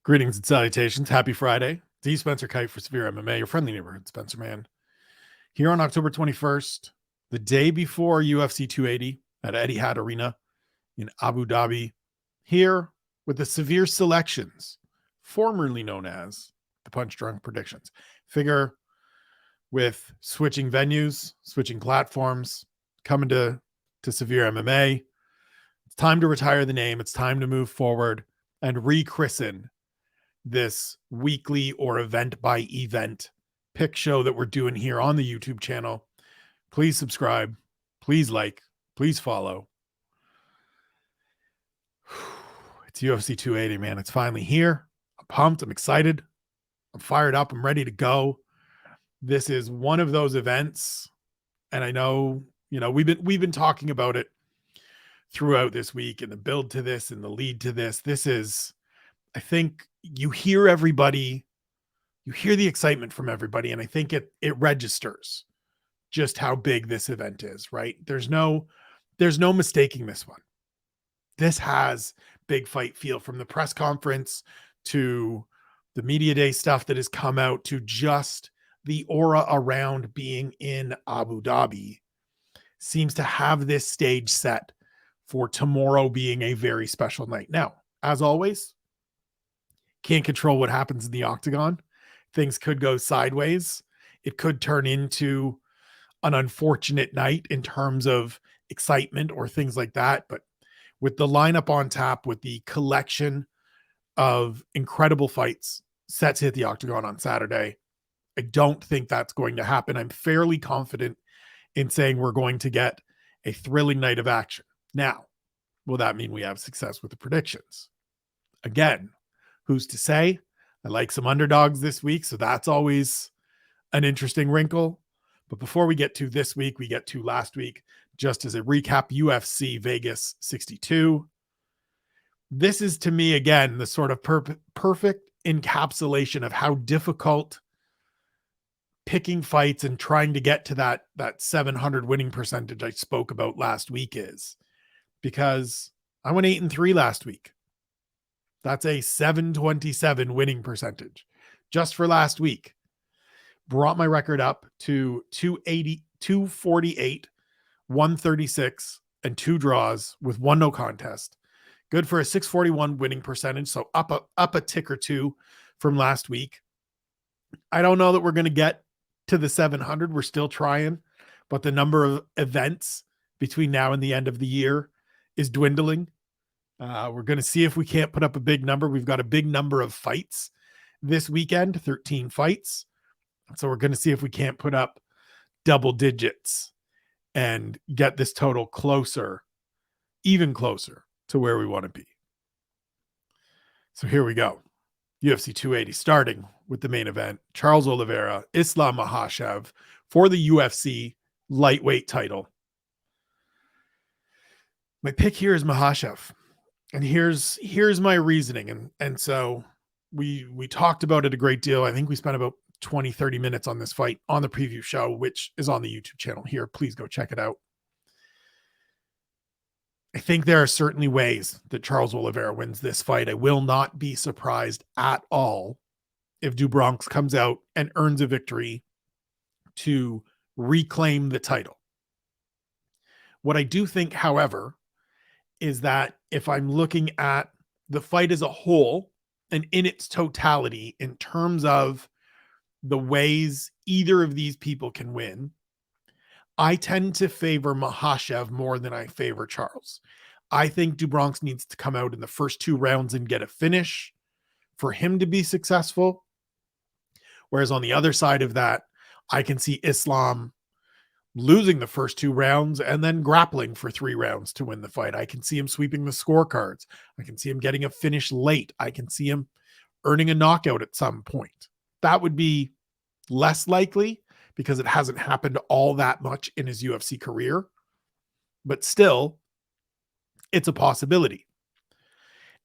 Greetings and salutations. Happy Friday. D. Spencer Kyte for SevereMMA, your friendly neighborhood Spencer man. Here on October 21st, the day before UFC 280 at Etihad Arena in Abu Dhabi, here with the Severe Selections, formerly known as the Punch Drunk Predictions. Figure with switching venues, switching platforms, coming to SevereMMA. It's time to retire the name. It's time to move forward and rechristen this weekly or event by event pick show that we're doing here on the YouTube channel. Please subscribe, please like, please follow. It's UFC 280, man. It's finally here. I'm pumped. I'm excited. I'm fired up. I'm ready to go. This is one of those events, and I know, we've been talking about it throughout this week and the build to this and the lead to this. This is, I think, you hear everybody, you hear the excitement from everybody, and I think it registers just how big this event is, right? There's no mistaking this one. This has big fight feel, from the press conference to the media day stuff that has come out to just the aura around being in Abu Dhabi seems to have this stage set for tomorrow being a very special night. Now, as always, can't control what happens in the octagon. Things could go sideways. It could turn into an unfortunate night in terms of excitement or things like that. But with the lineup on tap, with the collection of incredible fights set to hit the octagon on Saturday, I don't think that's going to happen. I'm fairly confident in saying we're going to get a thrilling night of action. Now, will that mean we have success with the predictions? Again, who's to say? I like some underdogs this week, so that's always an interesting wrinkle. But before we get to this week, we get to last week, just as a recap, UFC Vegas 62. This is, to me, again, the sort of perfect encapsulation of how difficult picking fights and trying to get to that 700 winning percentage I spoke about last week is. Because I went 8-3 last week. That's a 727 winning percentage just for last week. Brought my record up to 280, 248, 136, and 2 draws with 1 no contest. Good for a 641 winning percentage. So up a tick or two from last week. I don't know that we're going to get to the 700. We're still trying, but the number of events between now and the end of the year is dwindling. We're going to see if we can't put up a big number. We've got a big number of fights this weekend, 13 fights. So we're going to see if we can't put up double digits and get this total closer, even closer to where we want to be. So here we go. UFC 280, starting with the main event. Charles Oliveira, Islam Makhachev for the UFC lightweight title. My pick here is Makhachev. And here's my reasoning. And so we talked about it a great deal. I think we spent about 20, 30 minutes on this fight on the preview show, which is on the YouTube channel here. Please go check it out. I think there are certainly ways that Charles Oliveira wins this fight. I will not be surprised at all if do Bronx comes out and earns a victory to reclaim the title. What I do think, however, is that if I'm looking at the fight as a whole and in its totality in terms of the ways either of these people can win, I tend to favor Makhachev more than I favor Charles. I think Dubronx needs to come out in the first 2 rounds and get a finish for him to be successful. Whereas on the other side of that, I can see Islam losing the first 2 rounds and then grappling for 3 rounds to win the fight. I can see him sweeping the scorecards. I can see him getting a finish late. I can see him earning a knockout at some point. That would be less likely because it hasn't happened all that much in his UFC career. But still, it's a possibility.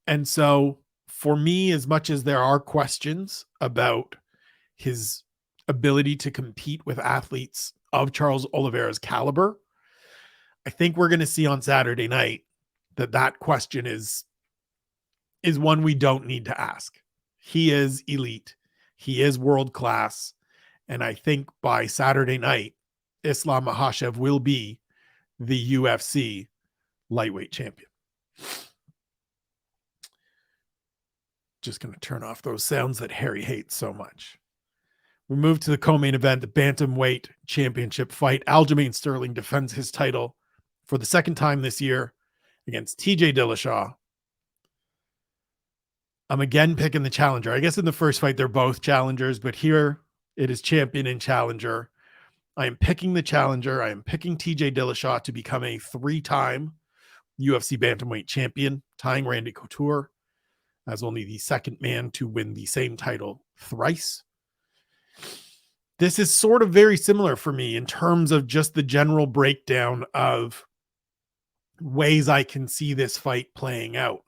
And so for me, as much as there are questions about his ability to compete with athletes of Charles Oliveira's caliber, I think we're going to see on Saturday night that question is one we don't need to ask. He is elite. He is world class. And I think by Saturday night, Islam Makhachev will be the UFC lightweight champion. Just going to turn off those sounds that Harry hates so much. We move to the co-main event, the bantamweight championship fight. Aljamain Sterling defends his title for the second time this year against TJ Dillashaw. I'm again picking the challenger. I guess in the first fight, they're both challengers, but here it is champion and challenger. I am picking the challenger. I am picking TJ Dillashaw to become a 3-time UFC bantamweight champion, tying Randy Couture as only the second man to win the same title thrice. This is sort of very similar for me in terms of just the general breakdown of ways I can see this fight playing out.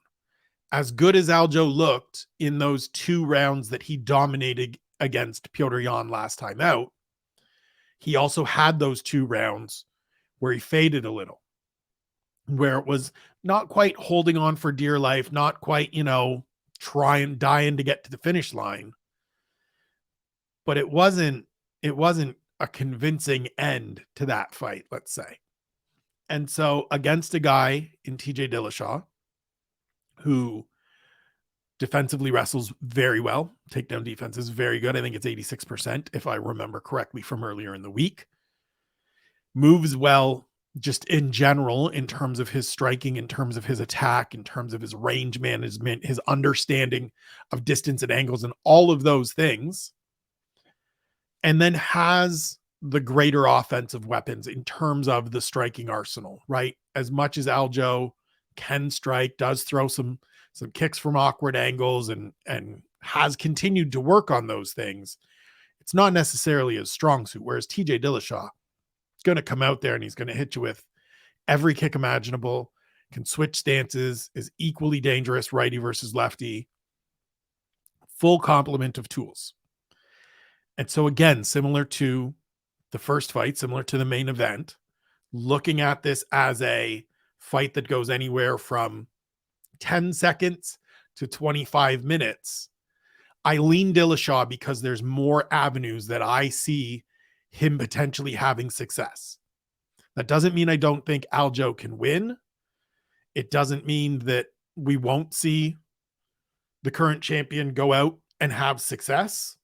As good as Aljo looked in those 2 rounds that he dominated against Petrosyan last time out, he also had those 2 rounds where he faded a little, where it was not quite holding on for dear life, not quite, dying to get to the finish line. But it wasn't a convincing end to that fight, let's say. And so against a guy in TJ Dillashaw who defensively wrestles very well, takedown defense is very good. I think it's 86%, if I remember correctly from earlier in the week. Moves well just in general in terms of his striking, in terms of his attack, in terms of his range management, his understanding of distance and angles and all of those things. And then has the greater offensive weapons in terms of the striking arsenal, right? As much as Aljo can strike, does throw some kicks from awkward angles and has continued to work on those things, it's not necessarily a strong suit. Whereas TJ Dillashaw is going to come out there and he's going to hit you with every kick imaginable, can switch stances, is equally dangerous, righty versus lefty, full complement of tools. And so again, similar to the first fight, similar to the main event, looking at this as a fight that goes anywhere from 10 seconds to 25 minutes, I lean Dillashaw because there's more avenues that I see him potentially having success. That doesn't mean I don't think Aljo can win. It doesn't mean that we won't see the current champion go out and have success.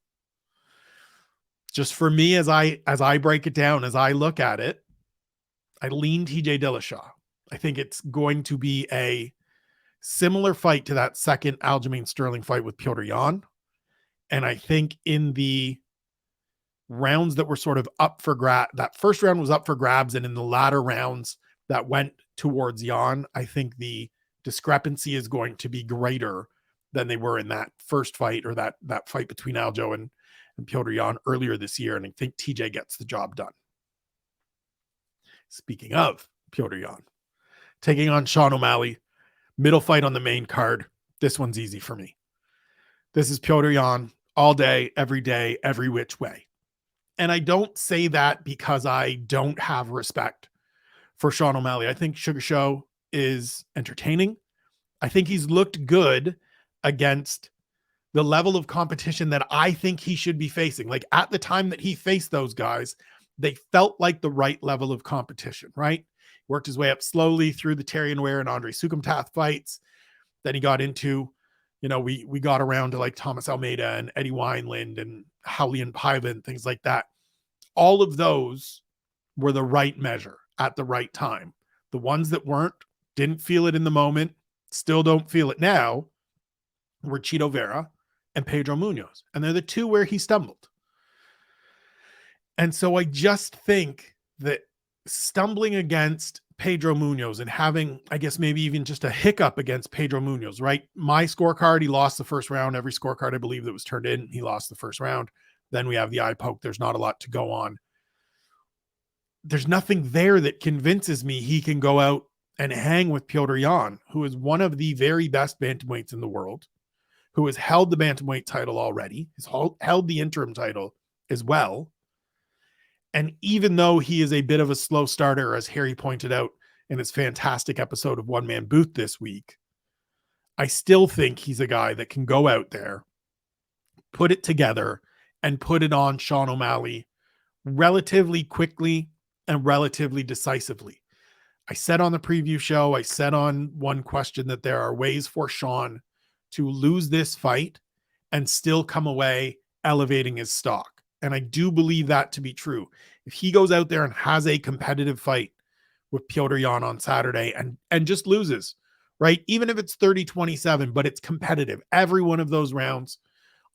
Just for me, as I break it down, as I look at it, I lean TJ Dillashaw. I think it's going to be a similar fight to that second Aljamain Sterling fight with Petrosyan. And I think in the rounds that were sort of up for that first round was up for grabs, and in the latter rounds that went towards Yan, I think the discrepancy is going to be greater than they were in that first fight, or that fight between Aljo and Petrosyan earlier this year. And I think TJ gets the job done. Speaking of Petrosyan, taking on Sean O'Malley, middle fight on the main card. This one's easy for me. This is Petrosyan all day, every which way. And I don't say that because I don't have respect for Sean O'Malley. I think Sugar Show is entertaining. I think he's looked good against the level of competition that I think he should be facing. Like at the time that he faced those guys, they felt like the right level of competition, right? Worked his way up slowly through the Terrion Ware and Andre Sukumtath fights. Then he got into, we got around to like Thomas Almeida and Eddie Wineland and Howlian Paiva and things like that. All of those were the right measure at the right time. The ones that weren't, didn't feel it in the moment, still don't feel it now, were Chito Vera and Pedro Munoz. And they're the two where he stumbled. And so I just think that stumbling against Pedro Munoz and having, I guess, maybe even just a hiccup against Pedro Munoz, right? My scorecard, he lost the first round. Every scorecard, I believe, that was turned in, he lost the first round. Then we have the eye poke. There's not a lot to go on. There's nothing there that convinces me he can go out and hang with Petrosyan, who is one of the very best bantamweights in the world, who has held the bantamweight title already, has held the interim title as well. And even though he is a bit of a slow starter, as Harry pointed out in his fantastic episode of One Man Booth this week, I still think he's a guy that can go out there put it together and put it on Sean O'Malley relatively quickly and relatively decisively. I said on the preview show, I said on One Question that there are ways for Sean to lose this fight and still come away elevating his stock. And I do believe that to be true. If he goes out there and has a competitive fight with Petrosyan on Saturday and just loses, right? Even if it's 30-27, but it's competitive. Every one of those rounds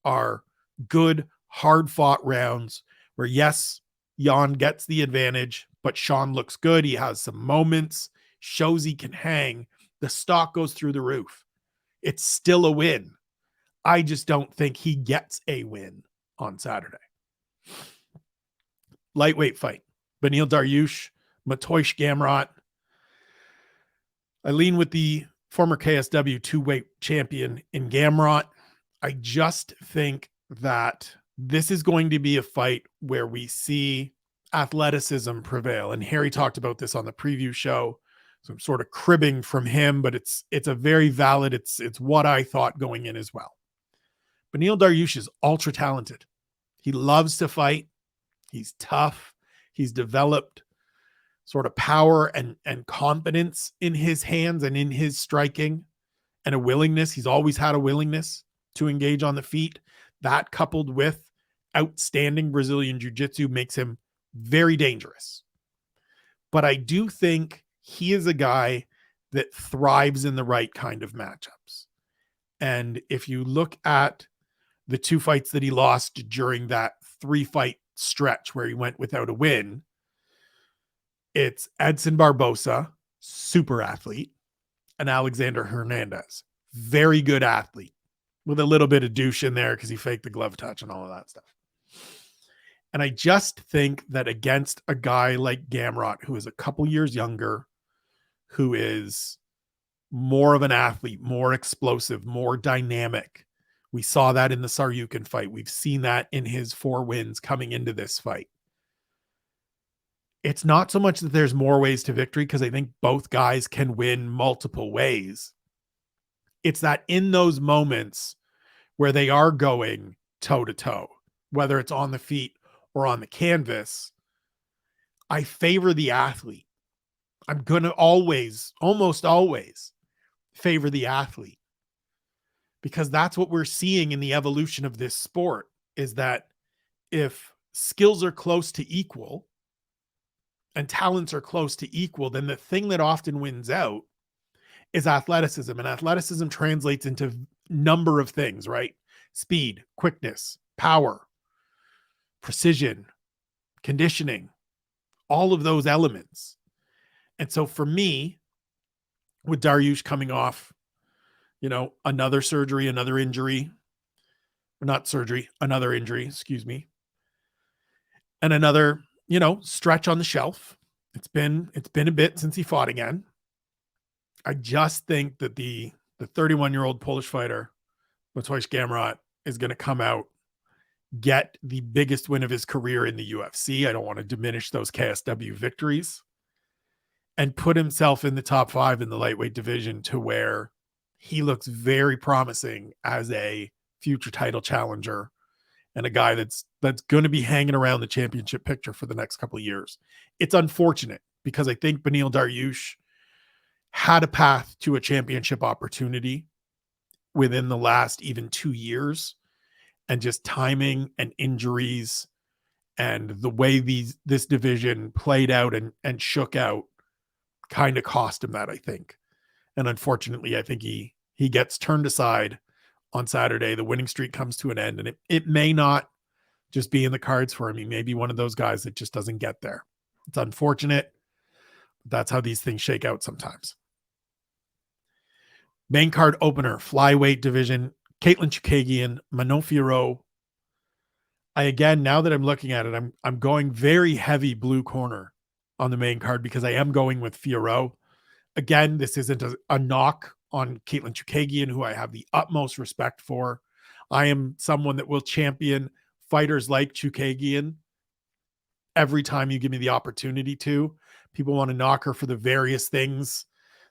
are good, hard-fought rounds where, yes, Jan gets the advantage, but Sean looks good. He has some moments, shows he can hang. The stock goes through the roof. It's still a win. I just don't think he gets a win on Saturday. Lightweight fight. Beneil Dariush, Mateusz Gamrot. I lean with the former KSW two-weight champion in Gamrot. I just think that this is going to be a fight where we see athleticism prevail. And Harry talked about this on the preview show. So I'm sort of cribbing from him, but it's a very valid, it's what I thought going in as well. Beneil Dariush is ultra talented. He loves to fight. He's tough. He's developed sort of power and confidence in his hands and in his striking, and a willingness. He's always had a willingness to engage on the feet. That, coupled with outstanding Brazilian jiu-jitsu, makes him very dangerous. But I do think he is a guy that thrives in the right kind of matchups. And if you look at the two fights that he lost during that 3-fight stretch where he went without a win, it's Edson Barbosa, super athlete, and Alexander Hernandez, very good athlete, with a little bit of douche in there because he faked the glove touch and all of that stuff. And I just think that against a guy like Gamrot, who is a couple years younger, who is more of an athlete, more explosive, more dynamic. We saw that in the Saryukin fight. We've seen that in his 4 wins coming into this fight. It's not so much that there's more ways to victory, because I think both guys can win multiple ways. It's that in those moments where they are going toe to toe, whether it's on the feet or on the canvas, I favor the athlete. I'm going to almost always favor the athlete, because that's what we're seeing in the evolution of this sport, is that if skills are close to equal and talents are close to equal, then the thing that often wins out is athleticism. And athleticism translates into number of things, right? Speed, quickness, power, precision, conditioning, all of those elements. And so for me, with Dariush coming off, another surgery, another injury, or not surgery, another injury, excuse me, and another, stretch on the shelf. It's been a bit since he fought again. I just think that the 31-year-old Polish fighter, Mateusz Gamrot, is going to come out, get the biggest win of his career in the UFC. I don't want to diminish those KSW victories, and put himself in the top 5 in the lightweight division, to where he looks very promising as a future title challenger and a guy that's going to be hanging around the championship picture for the next couple of years. It's unfortunate, because I think Beneil Dariush had a path to a championship opportunity within the last even 2 years, and just timing and injuries and the way this division played out and shook out kind of cost him that, I think. And unfortunately, I think he gets turned aside on Saturday. The winning streak comes to an end, and it may not just be in the cards for him. He may be one of those guys that just doesn't get there. It's unfortunate. That's how these things shake out sometimes. Main card opener, flyweight division, Katlyn Chookagian, Manon Fiorot. Now that I'm looking at it, I'm going very heavy blue corner on the main card, because I am going with Fiorot. Again, this isn't a knock on Katlyn Chookagian, who I have the utmost respect for. I am someone that will champion fighters like Chookagian every time you give me the opportunity to. People want to knock her for the various things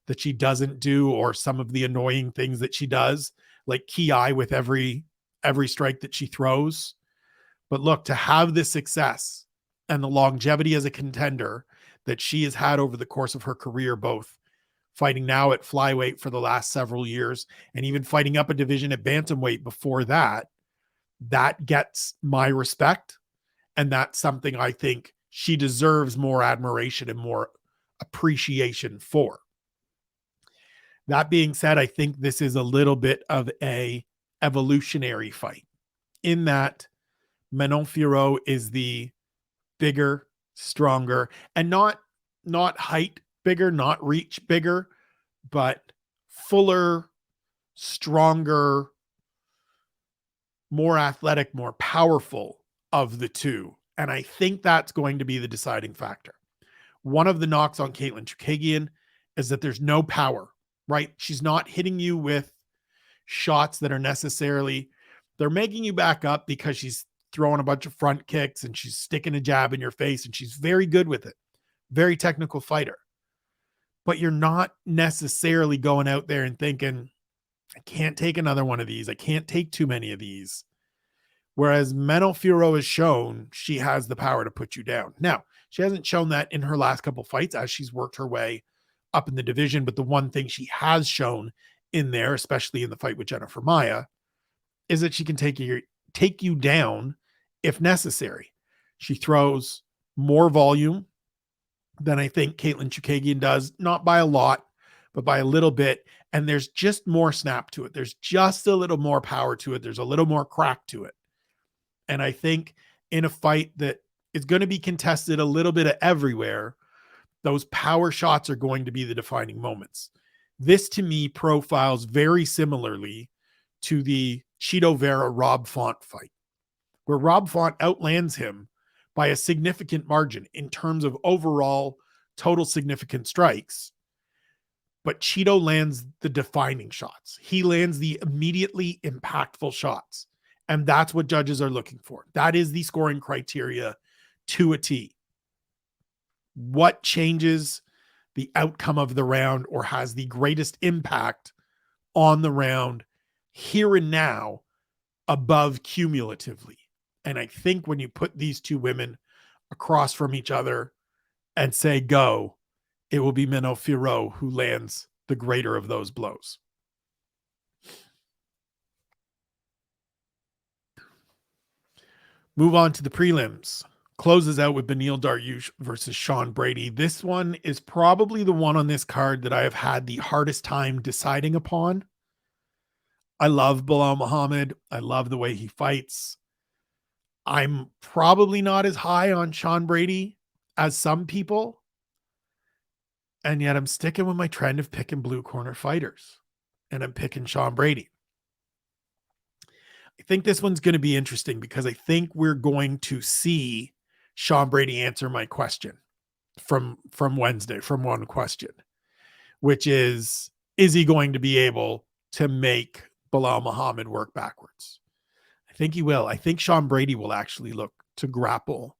that she doesn't do, or some of the annoying things that she does, like key eye with every every strike that she throws. But look, to have this success and the longevity as a contender that she has had over the course of her career, both fighting now at flyweight for the last several years and even fighting up a division at bantamweight before that, that gets my respect. And that's something I think she deserves more admiration and more appreciation for. That being said, I think this is a little bit of a evolutionary fight in that Manon Fiorot is the bigger, stronger, and not height bigger, not reach bigger, but fuller, stronger, more athletic, more powerful of the two. And I think that's going to be the deciding factor. One of the knocks on Katlyn Chookagian is that there's no power, right? She's not hitting you with shots that are necessarily, they're making you back up because she's throwing a bunch of front kicks and she's sticking a jab in your face and she's very good with it. Very technical fighter. But you're not necessarily going out there and thinking, I can't take another one of these. I can't take too many of these. Whereas Manon Fiorot has shown she has the power to put you down. Now, she hasn't shown that in her last couple fights as she's worked her way up in the division. But the one thing she has shown in there, especially in the fight with Jennifer Maia, is that she can take you down if necessary. She throws more volume than I think Katlyn Chookagian does, not by a lot, but by a little bit. And there's just more snap to it. There's just a little more power to it. There's a little more crack to it. And I think in a fight that is going to be contested a little bit of everywhere, those power shots are going to be the defining moments. This to me profiles very similarly to the Chito Vera Rob Font fight, where Rob Font outlands him by a significant margin in terms of overall total significant strikes. But Chito lands the defining shots. He lands the immediately impactful shots. And that's what judges are looking for. That is the scoring criteria to a T. What changes the outcome of the round or has the greatest impact on the round here and now above cumulatively? And I think when you put these two women across from each other and say go, it will be Manon Fiorot who lands the greater of those blows. Move on to the prelims. Closes out with Beneil Dariush versus Sean Brady. This one is probably the one on this card that I have had the hardest time deciding upon. I love Belal Muhammad. I love the way he fights. I'm probably not as high on Sean Brady as some people. And yet I'm sticking with my trend of picking blue corner fighters. And I'm picking Sean Brady. I think this one's going to be interesting because I think we're going to see Sean Brady answer my question from Wednesday, from one question, which is he going to be able to make Belal Muhammad work backwards? I think he will. I think Sean Brady will actually look to grapple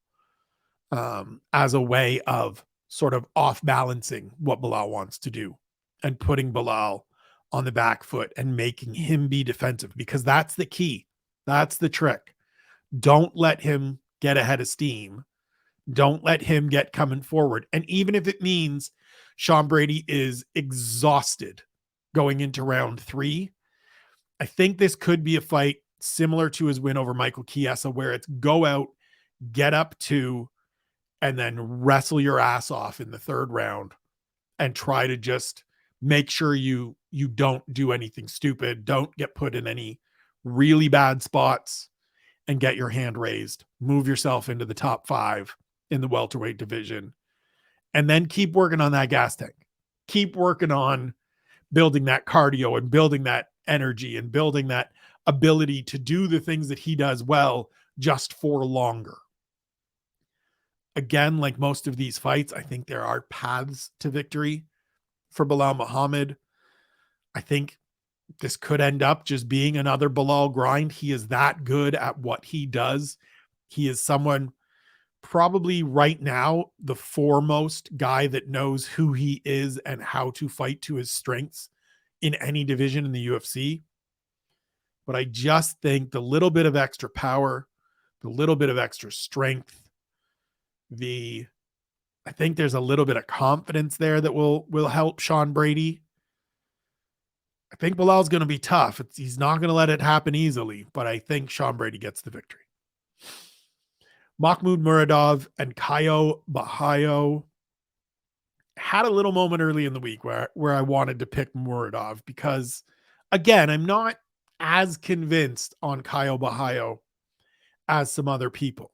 as a way of sort of off balancing what Belal wants to do and putting Belal on the back foot and making him be defensive, because that's the key. That's the trick. Don't let him get ahead of steam. Don't let him get coming forward. And even if it means Sean Brady is exhausted going into round 3, I think this could be a fight similar to his win over Michael Chiesa, where it's go out, get up 2, and then wrestle your ass off in the 3rd round and try to just make sure you don't do anything stupid. Don't get put in any really bad spots and get your hand raised. Move yourself into the top 5 in the welterweight division, and then keep working on that gas tank. Keep working on building that cardio and building that energy and building that ability to do the things that he does well, just for longer. Again, like most of these fights, I think there are paths to victory for Belal Muhammad. I think this could end up just being another Belal grind. He is that good at what he does. He is someone, probably right now, the foremost guy that knows who he is and how to fight to his strengths in any division in the UFC. But I just think the little bit of extra power, the little bit of extra strength, I think there's a little bit of confidence there that will help Sean Brady. I think Bilal's going to be tough. He's not going to let it happen easily, but I think Sean Brady gets the victory. Mahmoud Muradov and Caio Borralho had a little moment early in the week where I wanted to pick Muradov because, again, I'm not as convinced on Caio Borralho as some other people.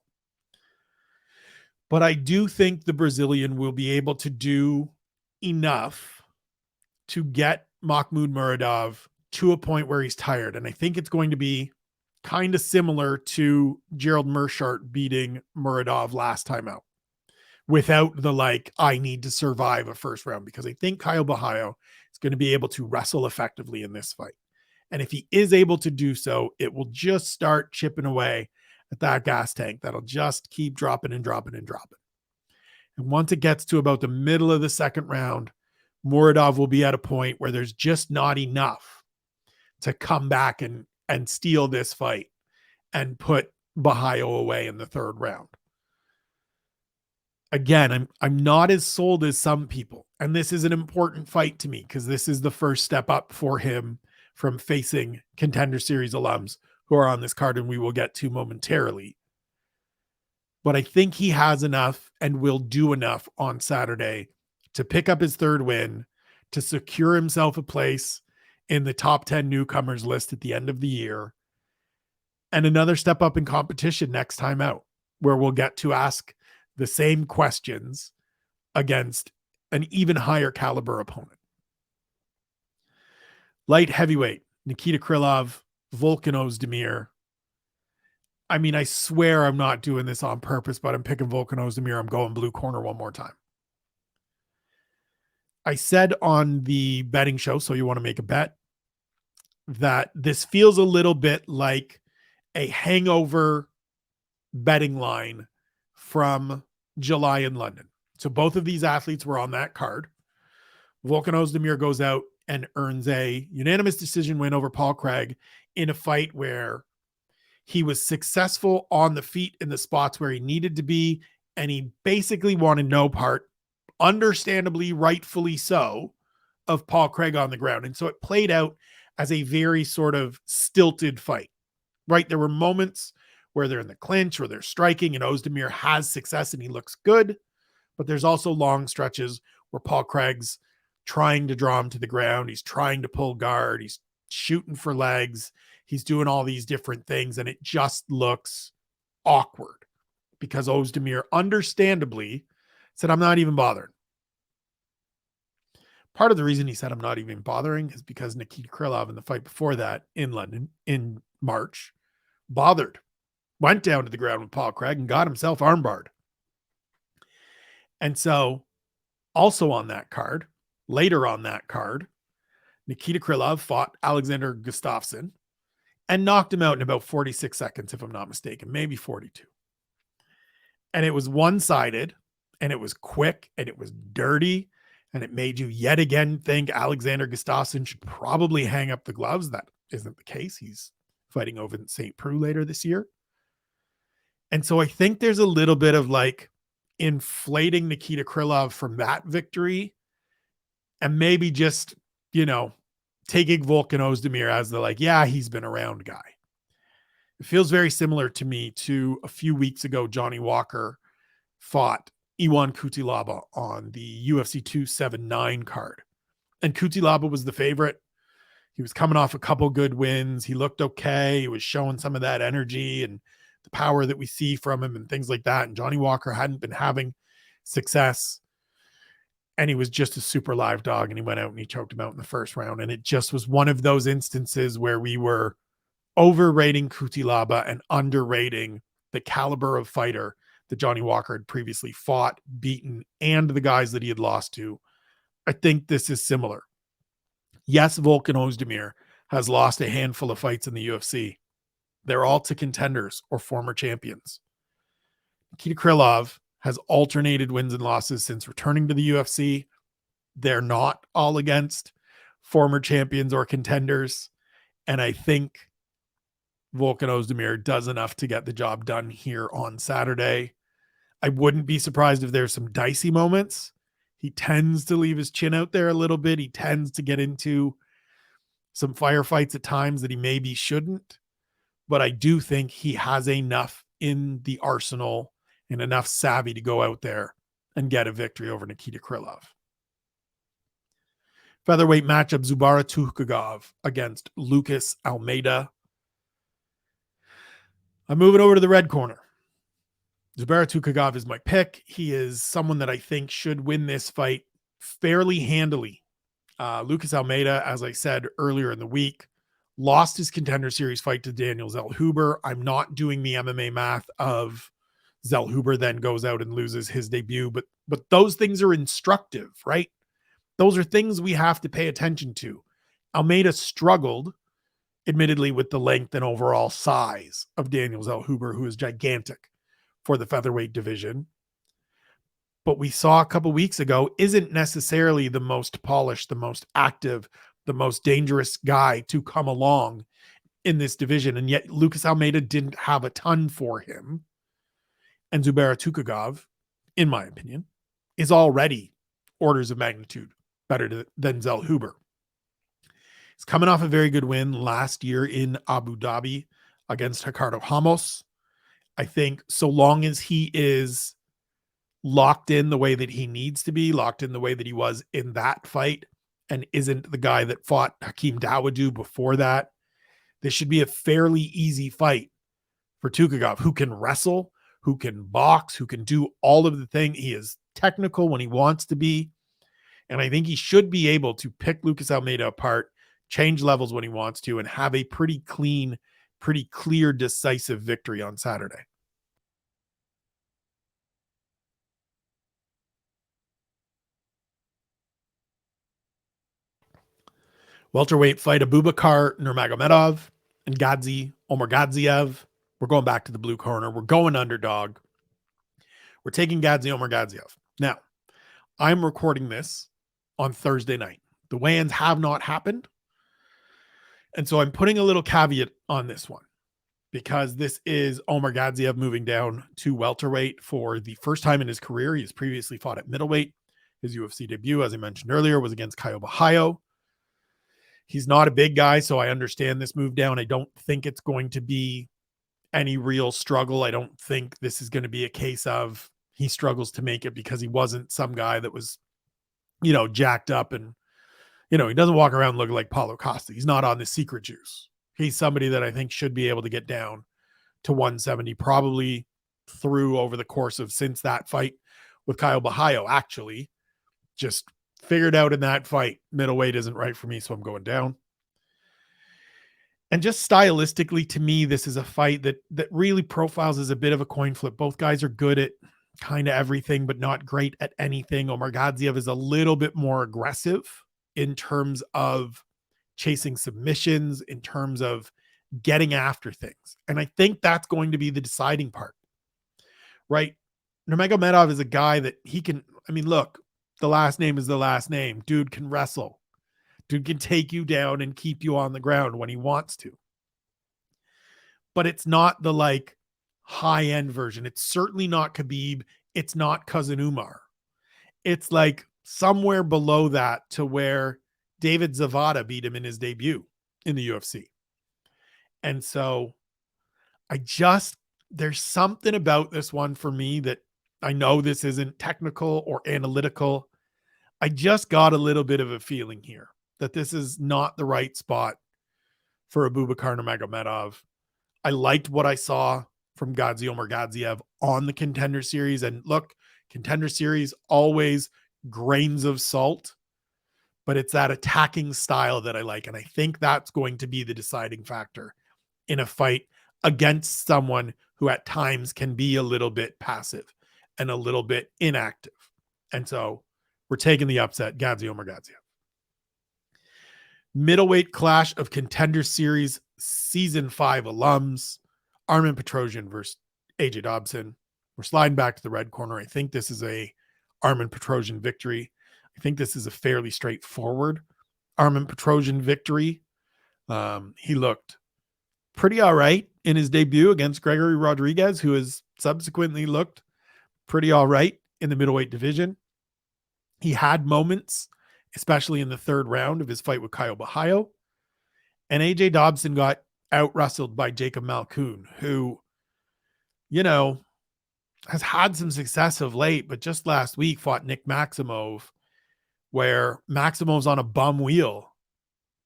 But I do think the Brazilian will be able to do enough to get Mahmoud Muradov to a point where he's tired. And I think it's going to be kind of similar to Gerald Meerschaert beating Muradov last time out without the I need to survive a first round, because I think Caio Borralho is going to be able to wrestle effectively in this fight. And if he is able to do so, it will just start chipping away at that gas tank. That'll just keep dropping and dropping and dropping. And once it gets to about the middle of the second round, Muradov will be at a point where there's just not enough to come back and steal this fight and put Borralho away in the third round. Again, I'm not as sold as some people. And this is an important fight to me because this is the first step up for him from facing Contender Series alums who are on this card, and we will get to momentarily. But I think he has enough and will do enough on Saturday to pick up his third win, to secure himself a place in the top 10 newcomers list at the end of the year, and another step up in competition next time out, where we'll get to ask the same questions against an even higher caliber opponent. Light heavyweight, Nikita Krylov, Volkan Oezdemir. I mean, I swear I'm not doing this on purpose, but I'm picking Volkan Oezdemir. I'm going blue corner one more time. I said on the betting show, So You Want to Make a Bet, that this feels a little bit like a hangover betting line from July in London. So both of these athletes were on that card. Volkan Oezdemir goes out and earns a unanimous decision win over Paul Craig in a fight where he was successful on the feet in the spots where he needed to be, and he basically wanted no part, understandably, rightfully so, of Paul Craig on the ground. And so it played out as a very sort of stilted fight, right? There were moments where they're in the clinch or they're striking and Oezdemir has success and he looks good, but there's also long stretches where Paul Craig's trying to draw him to the ground. He's trying to pull guard. He's shooting for legs. He's doing all these different things, and it just looks awkward because Oezdemir understandably said, I'm not even bothering. Part of the reason he said I'm not even bothering is because Nikita Krylov in the fight before that in London in March bothered, went down to the ground with Paul Craig and got himself armbarred. And so also on that card, later on that card, Nikita Krylov fought Alexander Gustafsson and knocked him out in about 46 seconds, if I'm not mistaken, maybe 42. And it was one-sided, and it was quick, and it was dirty, and it made you yet again think Alexander Gustafsson should probably hang up the gloves. That isn't the case. He's fighting over in St. Preux later this year. And so I think there's a little bit of inflating Nikita Krylov from that victory and maybe just, taking Volkan Oezdemir as the he's been around guy. It feels very similar to me to a few weeks ago, Johnny Walker fought Iwan Cutelaba on the UFC 279 card. And Cutelaba was the favorite. He was coming off a couple good wins. He looked okay. He was showing some of that energy and the power that we see from him and things like that. And Johnny Walker hadn't been having success. And he was just a super live dog, and he went out and he choked him out in the first round. And it just was one of those instances where we were overrating Cutelaba and underrating the caliber of fighter that Johnny Walker had previously fought, beaten, and the guys that he had lost to. I think this is similar. Yes, Volkan Oezdemir has lost a handful of fights in the UFC. They're all to contenders or former champions. Nikita Krylov has alternated wins and losses since returning to the UFC. They're not all against former champions or contenders. And I think Volkan Oezdemir does enough to get the job done here on Saturday. I wouldn't be surprised if there's some dicey moments. He tends to leave his chin out there a little bit. He tends to get into some firefights at times that he maybe shouldn't. But I do think he has enough in the arsenal and enough savvy to go out there and get a victory over Nikita Krylov. Featherweight matchup, Zubara Tukhugov against Lucas Almeida. I'm moving over to the red corner. Zubara Tukhugov is my pick. He is someone that I think should win this fight fairly handily. Lucas Almeida, as I said earlier in the week, lost his Contender Series fight to Daniel Zellhuber. I'm not doing the MMA math of Zellhuber then goes out and loses his debut, but those things are instructive, right? Those are things we have to pay attention to. Almeida struggled, admittedly, with the length and overall size of Daniel Zellhuber, who is gigantic for the featherweight division. But we saw a couple weeks ago isn't necessarily the most polished, the most active, the most dangerous guy to come along in this division. And yet Lucas Almeida didn't have a ton for him. And Zubara Tukhugov, in my opinion, is already orders of magnitude better than Zellhuber. He's coming off a very good win last year in Abu Dhabi against Ricardo Ramos. I think so long as he is locked in the way that he needs to be, locked in the way that he was in that fight, and isn't the guy that fought Hakeem Dawodu before that, this should be a fairly easy fight for Tukhugov, who can wrestle, who can box, who can do all of the things. He is technical when he wants to be. And I think he should be able to pick Lucas Almeida apart, change levels when he wants to, and have a pretty clean, pretty clear, decisive victory on Saturday. Welterweight fight, Abubakar Nurmagomedov and Omargadzhiev. We're going back to the blue corner. We're going underdog. We're taking Omargadzhiev. Now, I'm recording this on Thursday night. The weigh-ins have not happened. And so I'm putting a little caveat on this one because this is Omargadzhiev moving down to welterweight for the first time in his career. He has previously fought at middleweight. His UFC debut, as I mentioned earlier, was against Kyte Borralho. He's not a big guy, so I understand this move down. I don't think it's going to be any real struggle. I don't think this is going to be a case of he struggles to make it because he wasn't some guy that was, jacked up and, he doesn't walk around looking like Paulo Costa. He's not on the secret juice. He's somebody that I think should be able to get down to 170, probably through over the course of since that fight with Kyte Borralho, actually. Just figured out in that fight, middleweight isn't right for me, so I'm going down. And just stylistically, to me, this is a fight that really profiles as a bit of a coin flip. Both guys are good at kind of everything, but not great at anything. Omargadzhiev is a little bit more aggressive in terms of chasing submissions, in terms of getting after things. And I think that's going to be the deciding part, right? Nurmagomedov is a guy that he can, look, the last name is the last name. Dude can wrestle. Dude can take you down and keep you on the ground when he wants to. But it's not the high-end version. It's certainly not Khabib. It's not Cousin Umar. It's somewhere below that to where David Zavada beat him in his debut in the UFC. And so there's something about this one for me that I know this isn't technical or analytical. I just got a little bit of a feeling here that this is not the right spot for Abubakar Nurmagomedov. I liked what I saw from Omargadzhiev on the Contender Series. And look, Contender Series, always grains of salt, but it's that attacking style that I like. And I think that's going to be the deciding factor in a fight against someone who at times can be a little bit passive and a little bit inactive. And so we're taking the upset, Omargadzhiev. Middleweight clash of Contender Series Season 5 alums, Armen Petrosyan versus AJ Dobson. We're sliding back to the red corner. I think this is a Armen Petrosyan victory. I think this is a fairly straightforward Armen Petrosyan victory. He looked pretty all right in his debut against Gregory Rodriguez, who has subsequently looked pretty all right in the middleweight division. He had moments, especially in the third round of his fight with Caio Borralho. And AJ Dobson got out-wrestled by Jacob Malkoun, who, has had some success of late, but just last week fought Nick Maximov, where Maximov's on a bum wheel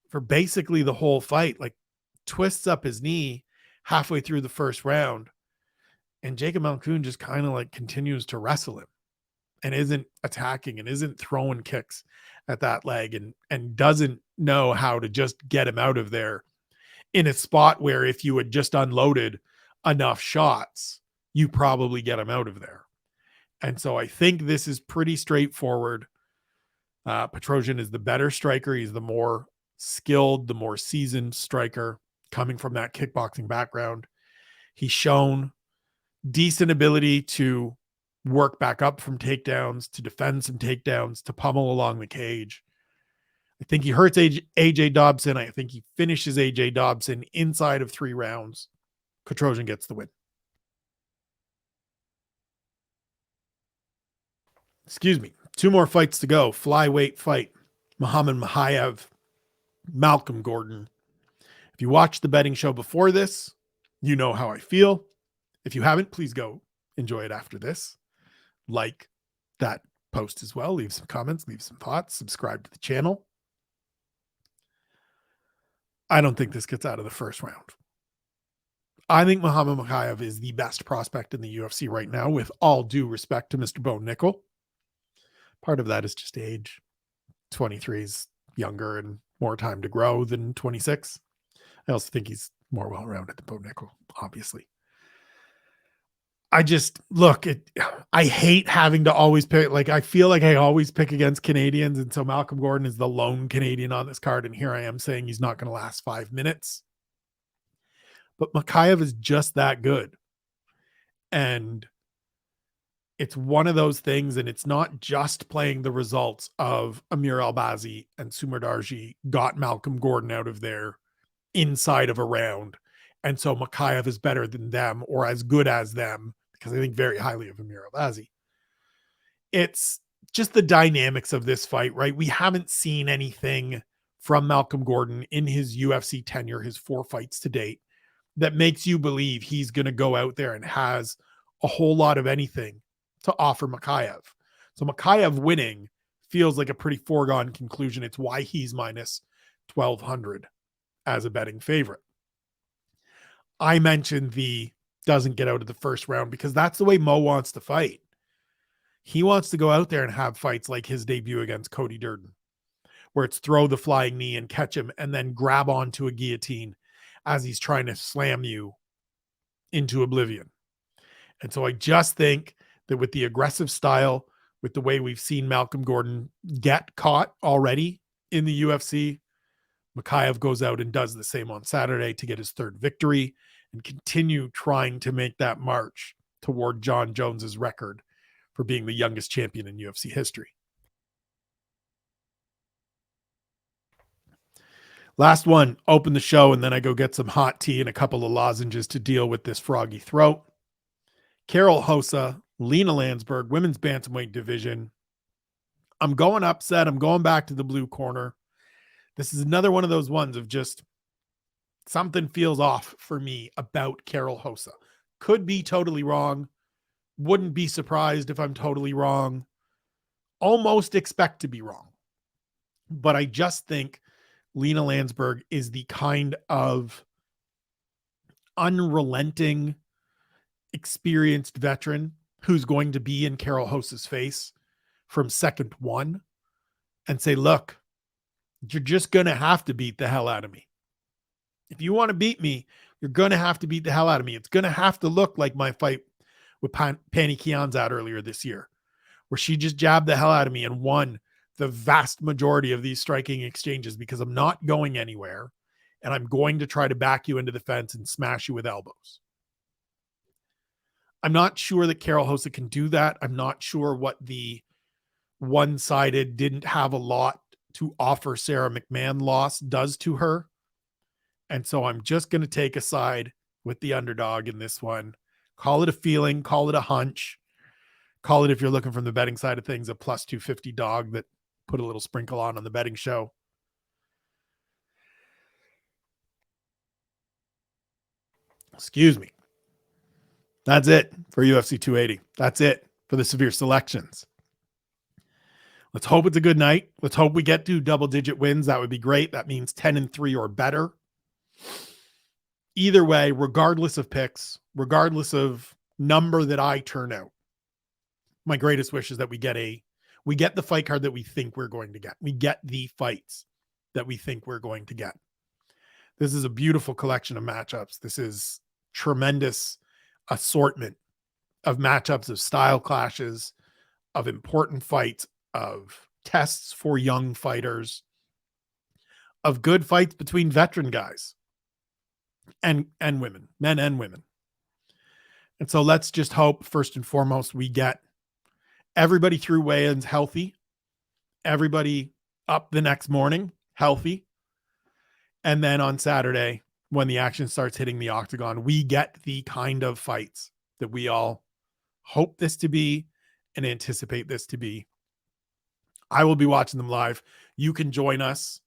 for basically the whole fight, like twists up his knee halfway through the first round. And Jacob Malkoun just kind of like continues to wrestle him and isn't attacking and isn't throwing kicks at that leg and doesn't know how to just get him out of there in a spot where if you had just unloaded enough shots, you probably get him out of there. And so I think this is pretty straightforward. Petrosyan is the better striker. He's the more skilled, the more seasoned striker coming from that kickboxing background. He's shown decent ability to work back up from takedowns, to defend some takedowns, to pummel along the cage. I think he hurts AJ Dobson. I think he finishes AJ Dobson inside of 3 rounds. Petrosyan gets the win. Excuse me. 2 more fights to go. Flyweight fight. Muhammad Mokaev, Malcolm Gordon. If you watched the betting show before this, you know how I feel. If you haven't, please go enjoy it after this. Like that post as well. Leave some comments, leave some thoughts, subscribe to the channel. I don't think this gets out of the first round. I think Muhammad Mokaev is the best prospect in the UFC right now, with all due respect to Mr. Bo Nickel. Part of that is just age. 23 is younger and more time to grow than 26. I also think he's more well-rounded than Bo Nickel, obviously. I hate having to always pick. Like, I feel like I always pick against Canadians. And so Malcolm Gordon is the lone Canadian on this card. And here I am saying he's not going to last 5 minutes. But Mokaev is just that good. And it's one of those things, and it's not just playing the results of Amir Albazi and Sumar Darji got Malcolm Gordon out of there inside of a round. And so Mokaev is better than them or as good as them, because I think very highly of Amir Albazi. It's just the dynamics of this fight, right? We haven't seen anything from Malcolm Gordon in his UFC tenure, his 4 fights to date, that makes you believe he's going to go out there and has a whole lot of anything to offer Mokaev. So Mokaev winning feels like a pretty foregone conclusion. It's why he's minus 1,200 as a betting favorite. I mentioned the doesn't get out of the first round because that's the way Mo wants to fight. He wants to go out there and have fights like his debut against Cody Durden, where it's throw the flying knee and catch him and then grab onto a guillotine as he's trying to slam you into oblivion. And so I just think that with the aggressive style, with the way we've seen Malcolm Gordon get caught already in the UFC, Mokaev goes out and does the same on Saturday to get his 3rd victory and continue trying to make that march toward John Jones's record for being the youngest champion in UFC history. Last one, open the show, and then I go get some hot tea and a couple of lozenges to deal with this froggy throat. Karol Rosa, Lena Lansberg, women's bantamweight division. I'm going upset. I'm going back to the blue corner. This is another one of those ones of just something feels off for me about Karol Rosa. Could be totally wrong. Wouldn't be surprised if I'm totally wrong. Almost expect to be wrong. But I just think Lena Lansberg is the kind of unrelenting, experienced veteran who's going to be in Karol Rosa's face from second 1 and say, look, you're just going to have to beat the hell out of me. If you want to beat me, you're going to have to beat the hell out of me. It's going to have to look like my fight with Pani Kianzad earlier this year, where she just jabbed the hell out of me and won the vast majority of these striking exchanges because I'm not going anywhere and I'm going to try to back you into the fence and smash you with elbows. I'm not sure that Karol Rosa can do that. I'm not sure what the one-sided didn't have a lot to offer Sarah McMahon loss does to her. And so I'm just going to take a side with the underdog in this one. Call it a feeling, call it a hunch, call it, if you're looking from the betting side of things, a plus 250 dog that put a little sprinkle on the betting show. Excuse me. That's it for UFC 280. That's it for the severe selections. Let's hope it's a good night. Let's hope we get to double-digit wins. That would be great. That means 10-3 or better. Either way, regardless of picks, regardless of number that I turn out, my greatest wish is that we get the fight card that we think we're going to get. We get the fights that we think we're going to get. This is a beautiful collection of matchups. This is tremendous assortment of matchups, of style clashes, of important fights, of tests for young fighters, of good fights between veteran guys and women, men and women. And so let's just hope, first and foremost, we get everybody through weigh-ins healthy, everybody up the next morning healthy, and then on Saturday, when the action starts hitting the octagon, we get the kind of fights that we all hope this to be and anticipate this to be. I will be watching them live. You can join us,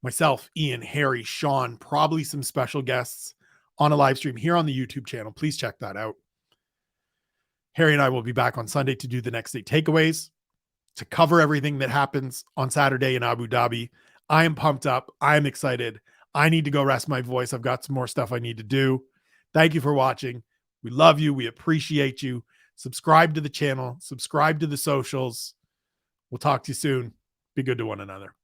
myself, Ian, Harry, Sean, probably some special guests on a live stream here on the YouTube channel. Please check that out. Harry and I will be back on Sunday to do the next day takeaways, to cover everything that happens on Saturday in Abu Dhabi. I am pumped up. I'm excited. I need to go rest my voice. I've got some more stuff I need to do. Thank you for watching. We love you. We appreciate you. Subscribe to the channel. Subscribe to the socials. We'll talk to you soon. Be good to one another.